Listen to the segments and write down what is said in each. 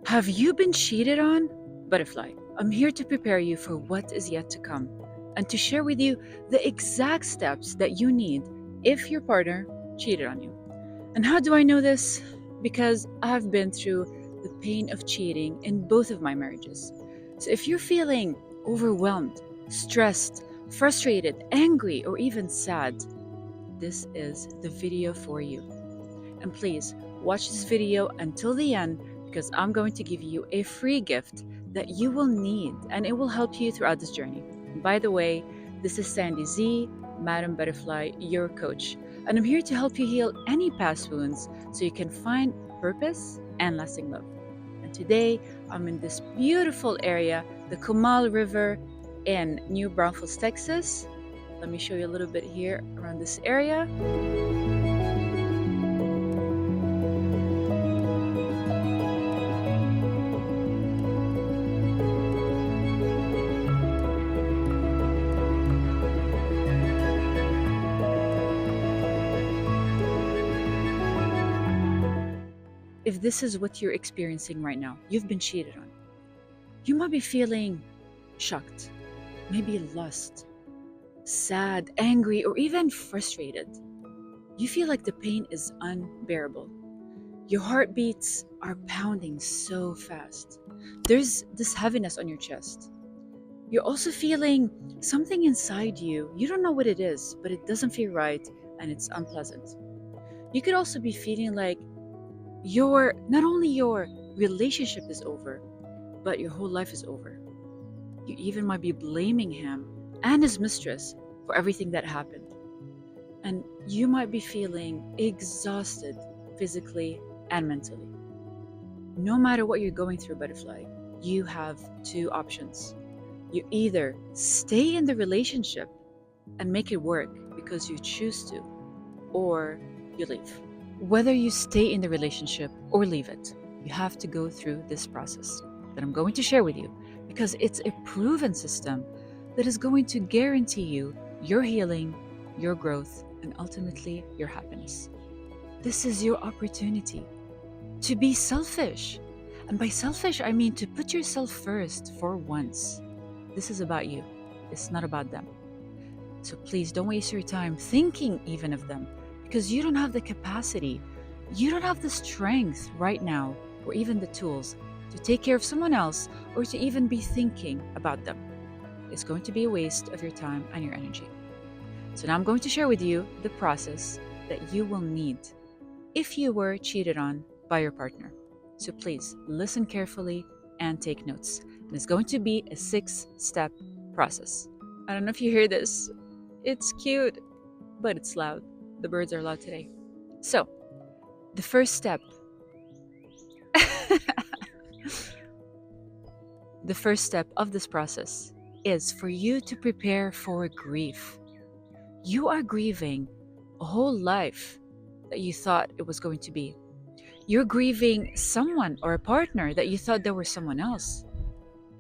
Have you been cheated on? Butterfly, I'm here to prepare you for what is yet to come and to share with you the exact steps that you need if your partner cheated on you. And how do I know this? Because I've been through the pain of cheating in both of my marriages. So if you're feeling overwhelmed, stressed, frustrated, angry, or even sad, this is the video for you. And please watch this video until the end because I'm going to give you a free gift that you will need and it will help you throughout this journey. And by the way, this is Sandy Z, Madam Butterfly, your coach. And I'm here to help you heal any past wounds so you can find purpose and lasting love. And today, I'm in this beautiful area, the Comal River in New Braunfels, Texas. Let me show you a little bit here around this area. If this is what you're experiencing right now, you've been cheated on. You might be feeling shocked, maybe lost, sad, angry, or even frustrated. You feel like the pain is unbearable. Your heartbeats are pounding so fast. There's this heaviness on your chest. You're also feeling something inside you. You don't know what it is, but it doesn't feel right and it's unpleasant. You could also be feeling like not only your relationship is over, but your whole life is over. You even might be blaming him and his mistress for everything that happened. And you might be feeling exhausted physically and mentally. No matter what you're going through, Butterfly, you have two options. You either stay in the relationship and make it work because you choose to, or you leave. Whether you stay in the relationship or leave it, you have to go through this process that I'm going to share with you because it's a proven system that is going to guarantee you your healing, your growth, and ultimately your happiness. This is your opportunity to be selfish. And by selfish, I mean to put yourself first for once. This is about you, it's not about them. So please don't waste your time thinking even of them because you don't have the capacity, you don't have the strength right now, or even the tools to take care of someone else or to even be thinking about them. It's going to be a waste of your time and your energy. So now I'm going to share with you the process that you will need if you were cheated on by your partner. So please listen carefully and take notes. And it's going to be a 6-step process. I don't know if you hear this. It's cute, but it's loud. The birds are loud today. So, the first step. The first step of this process is for you to prepare for grief. You are grieving a whole life that you thought it was going to be. You're grieving someone or a partner that you thought there was someone else.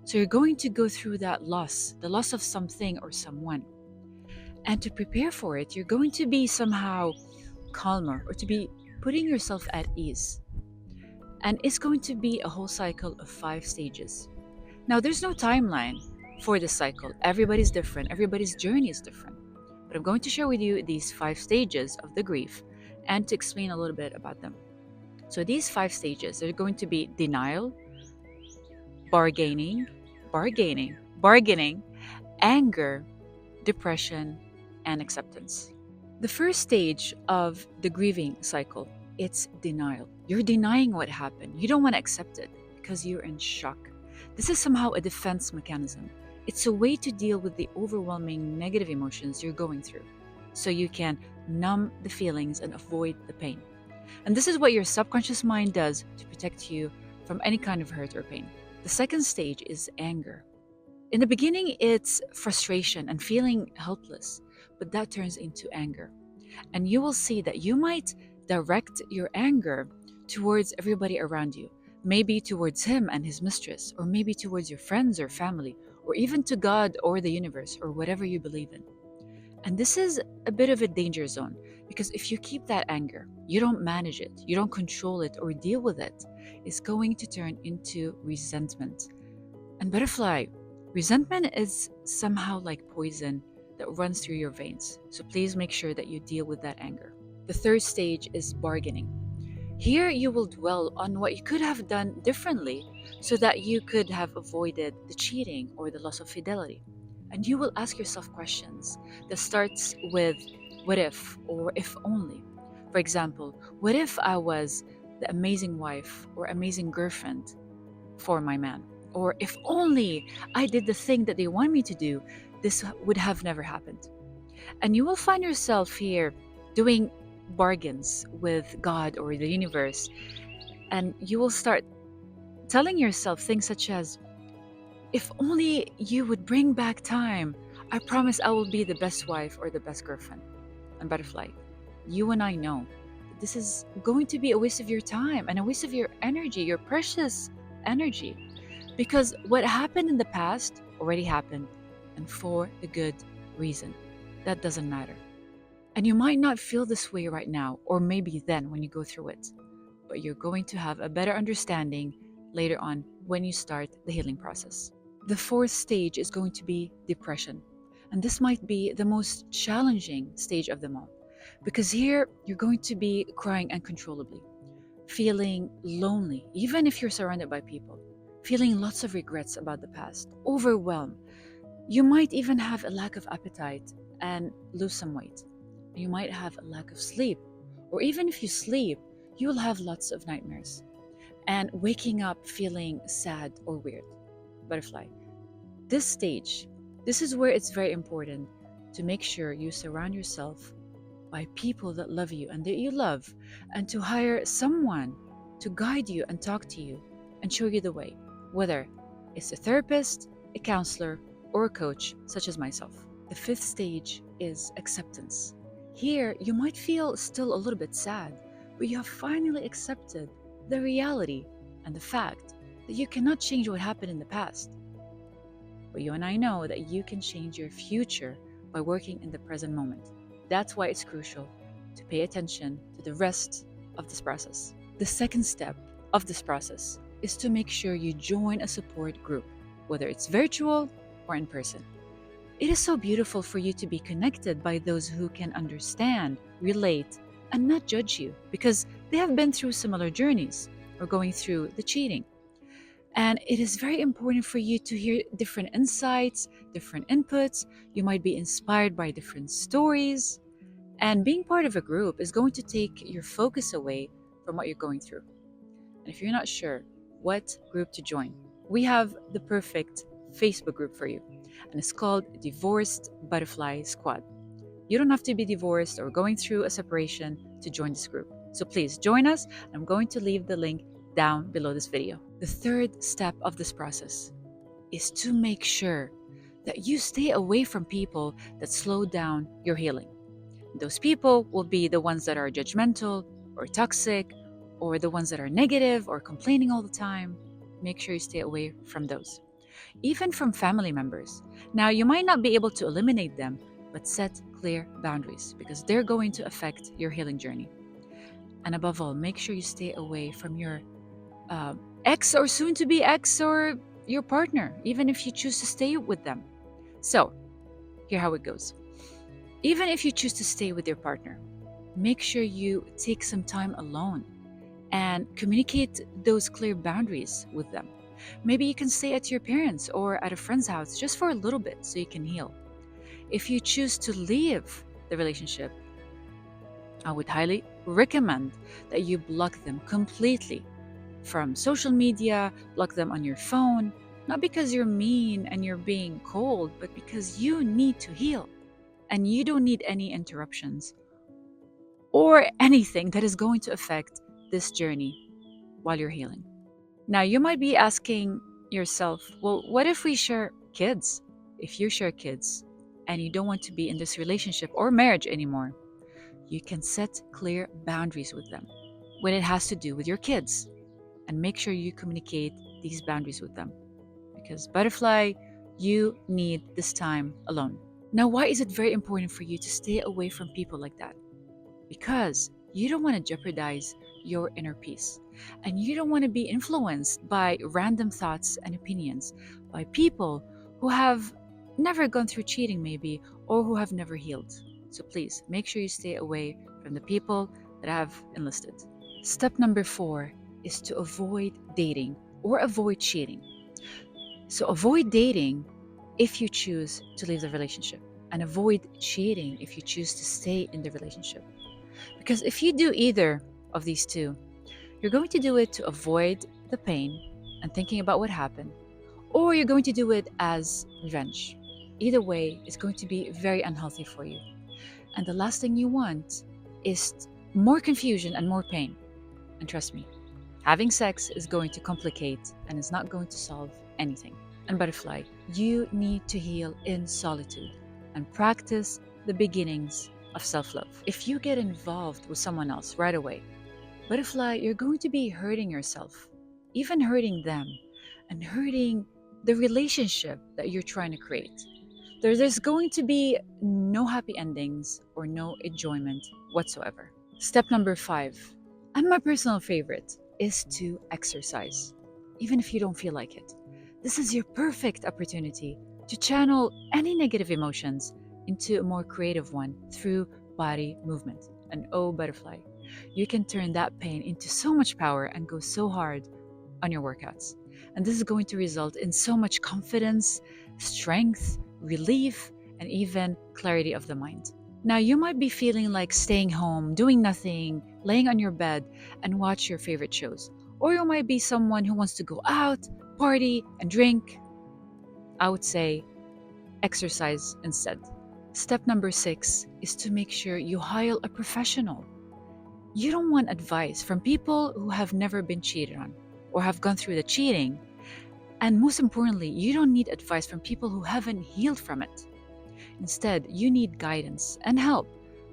So you're going to go through that loss, the loss of something or someone. And to prepare for it, you're going to be somehow calmer or to be putting yourself at ease. And it's going to be a whole cycle of 5 stages. Now, there's no timeline for this cycle. Everybody's different, everybody's journey is different. But I'm going to share with you these 5 stages of the grief and to explain a little bit about them. So these 5 stages are going to be denial, bargaining, anger, depression, and acceptance. The first stage of the grieving cycle, it's denial. You're denying what happened. You don't want to accept it because you're in shock. This is somehow a defense mechanism. It's a way to deal with the overwhelming negative emotions you're going through so you can numb the feelings and avoid the pain. And this is what your subconscious mind does to protect you from any kind of hurt or pain. The second stage is anger. In the beginning, it's frustration and feeling helpless, but that turns into anger. And you will see that you might direct your anger towards everybody around you, maybe towards him and his mistress, or maybe towards your friends or family, or even to God or the universe or whatever you believe in. And this is a bit of a danger zone Because if you keep that anger, you don't manage it, you don't control it or deal with it, it's going to turn into resentment. And butterfly, resentment is somehow like poison that runs through your veins. So please make sure that you deal with that anger. The third stage is bargaining. Here you will dwell on what you could have done differently so that you could have avoided the cheating or the loss of fidelity. And you will ask yourself questions that starts with what if or if only. For example, what if I was the amazing wife or amazing girlfriend for my man? Or if only I did the thing that they want me to do, this would have never happened. And you will find yourself here doing bargains with God or the universe. And you will start telling yourself things such as, if only you would bring back time, I promise I will be the best wife or the best girlfriend. And butterfly, you and I know that this is going to be a waste of your time and a waste of your energy, your precious energy. Because what happened in the past already happened, and for a good reason. That doesn't matter. And you might not feel this way right now, or maybe then when you go through it, but you're going to have a better understanding later on when you start the healing process. The fourth stage is going to be depression. And this might be the most challenging stage of them all, because here you're going to be crying uncontrollably, feeling lonely, even if you're surrounded by people, feeling lots of regrets about the past, overwhelmed. You might even have a lack of appetite and lose some weight. You might have a lack of sleep, or even if you sleep, you will have lots of nightmares and waking up feeling sad or weird. Butterfly, this stage, this is where it's very important to make sure you surround yourself by people that love you and that you love, and to hire someone to guide you and talk to you and show you the way, whether it's a therapist, a counselor, or a coach, such as myself. The fifth stage is acceptance. Here, you might feel still a little bit sad, but you have finally accepted the reality and the fact that you cannot change what happened in the past. But you and I know that you can change your future by working in the present moment. That's why it's crucial to pay attention to the rest of this process. The second step of this process is to make sure you join a support group, whether it's virtual or in person. It is so beautiful for you to be connected by those who can understand, relate, and not judge you because they have been through similar journeys or going through the cheating. And it is very important for you to hear different insights, different inputs. You might be inspired by different stories. And being part of a group is going to take your focus away from what you're going through. And if you're not sure what group to join, we have the perfect Facebook group for you. And it's called Divorced Butterfly Squad. You don't have to be divorced or going through a separation to join this group. So please join us. I'm going to leave the link down below this video. The third step of this process is to make sure that you stay away from people that slow down your healing. Those people will be the ones that are judgmental or toxic, or the ones that are negative or complaining all the time. Make sure you stay away from those. Even from family members. Now, you might not be able to eliminate them, but set clear boundaries because they're going to affect your healing journey. And above all, make sure you stay away from your ex or soon to be ex or your partner, even if you choose to stay with them. So, here's how it goes. Even if you choose to stay with your partner, make sure you take some time alone and communicate those clear boundaries with them. Maybe you can stay at your parents' or at a friend's house just for a little bit so you can heal. If you choose to leave the relationship, I would highly recommend that you block them completely from social media, block them on your phone, not because you're mean and you're being cold, but because you need to heal and you don't need any interruptions or anything that is going to affect this journey while you're healing. Now, you might be asking yourself, well, what if we share kids? If you share kids and you don't want to be in this relationship or marriage anymore, you can set clear boundaries with them when it has to do with your kids. And make sure you communicate these boundaries with them. Because butterfly, you need this time alone. Now, why is it very important for you to stay away from people like that? because you don't want to jeopardize your inner peace. And you don't want to be influenced by random thoughts and opinions, by people who have never gone through cheating, maybe, or who have never healed. So please make sure you stay away from the people that I have enlisted. Step number 4 is to avoid dating or avoid cheating. So avoid dating if you choose to leave the relationship, and avoid cheating if you choose to stay in the relationship. Because if you do either of these two, you're going to do it to avoid the pain and thinking about what happened, or you're going to do it as revenge. Either way, it's going to be very unhealthy for you. And the last thing you want is more confusion and more pain. And trust me, having sex is going to complicate and is not going to solve anything. And butterfly, you need to heal in solitude and practice the beginnings of self-love. If you get involved with someone else right away, butterfly, you're going to be hurting yourself, even hurting them, and hurting the relationship that you're trying to create. There's going to be no happy endings or no enjoyment whatsoever. Step number 5, and my personal favorite, is to exercise, even if you don't feel like it. This is your perfect opportunity to channel any negative emotions into a more creative one through body movement. And oh, butterfly, you can turn that pain into so much power and go so hard on your workouts. And this is going to result in so much confidence, strength, relief, and even clarity of the mind. Now, you might be feeling like staying home, doing nothing, laying on your bed, and watch your favorite shows. Or you might be someone who wants to go out, party, and drink. I would say exercise instead. Step number 6 is to make sure you hire a professional. You don't want advice from people who have never been cheated on or have gone through the cheating. And most importantly, you don't need advice from people who haven't healed from it. Instead, you need guidance and help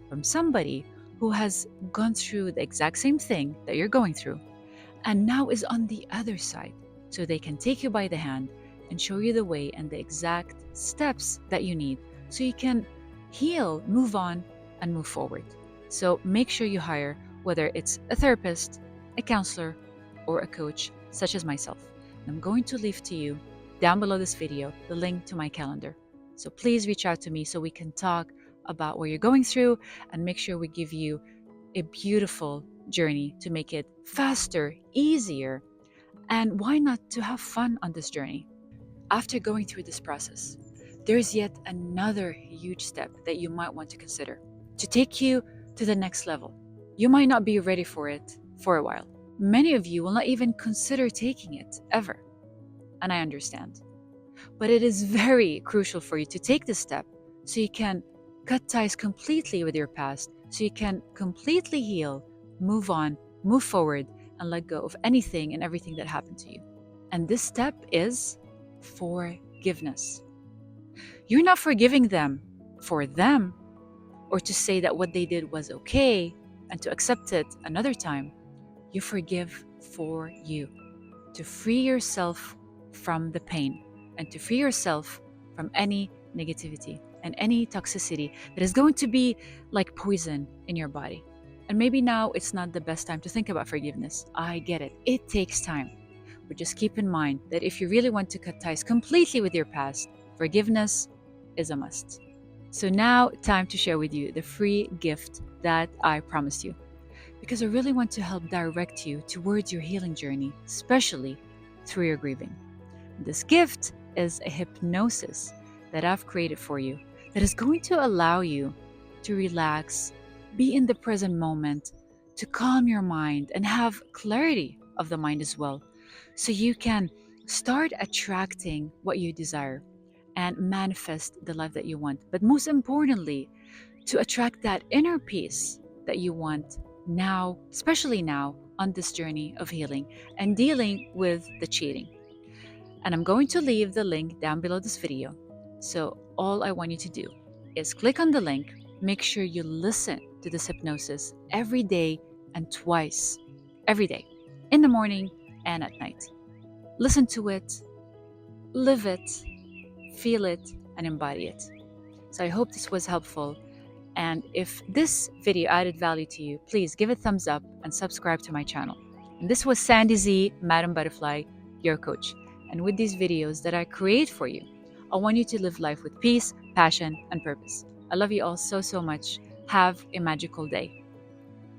from somebody who has gone through the exact same thing that you're going through and now is on the other side, so they can take you by the hand and show you the way and the exact steps that you need so you can heal, move on, and move forward. So make sure you hire, whether it's a therapist, a counselor, or a coach such as myself. And I'm going to leave to you down below this video the link to my calendar. So please reach out to me so we can talk about what you're going through and make sure we give you a beautiful journey to make it faster, easier, and why not to have fun on this journey. After going through this process, there's yet another huge step that you might want to consider to take you to the next level. You might not be ready for it for a while. Many of you will not even consider taking it ever, and I understand. But it is very crucial for you to take this step so you can cut ties completely with your past, so you can completely heal, move on, move forward, and let go of anything and everything that happened to you. And this step is forgiveness. You're not forgiving them for them, or to say that what they did was okay and to accept it another time. You forgive for you, to free yourself from the pain and to free yourself from any negativity and any toxicity that is going to be like poison in your body. And maybe now it's not the best time to think about forgiveness. I get it. It takes time. But just keep in mind that if you really want to cut ties completely with your past, forgiveness is a must. So now, time to share with you the free gift that I promised you, because I really want to help direct you towards your healing journey, especially through your grieving. This gift is a hypnosis that I've created for you that is going to allow you to relax, be in the present moment, to calm your mind and have clarity of the mind as well, so you can start attracting what you desire and manifest the life that you want. But most importantly, to attract that inner peace that you want now, especially now on this journey of healing and dealing with the cheating. And I'm going to leave the link down below this video. So all I want you to do is click on the link, make sure you listen to this hypnosis every day and twice every day, in the morning and at night. Listen to it, live it, feel it, and embody it. So I hope this was helpful. And if this video added value to you, please give it a thumbs up and subscribe to my channel. And this was Sandy Z, Madam Butterfly, your coach. And with these videos that I create for you, I want you to live life with peace, passion, and purpose. I love you all so, so much. Have a magical day.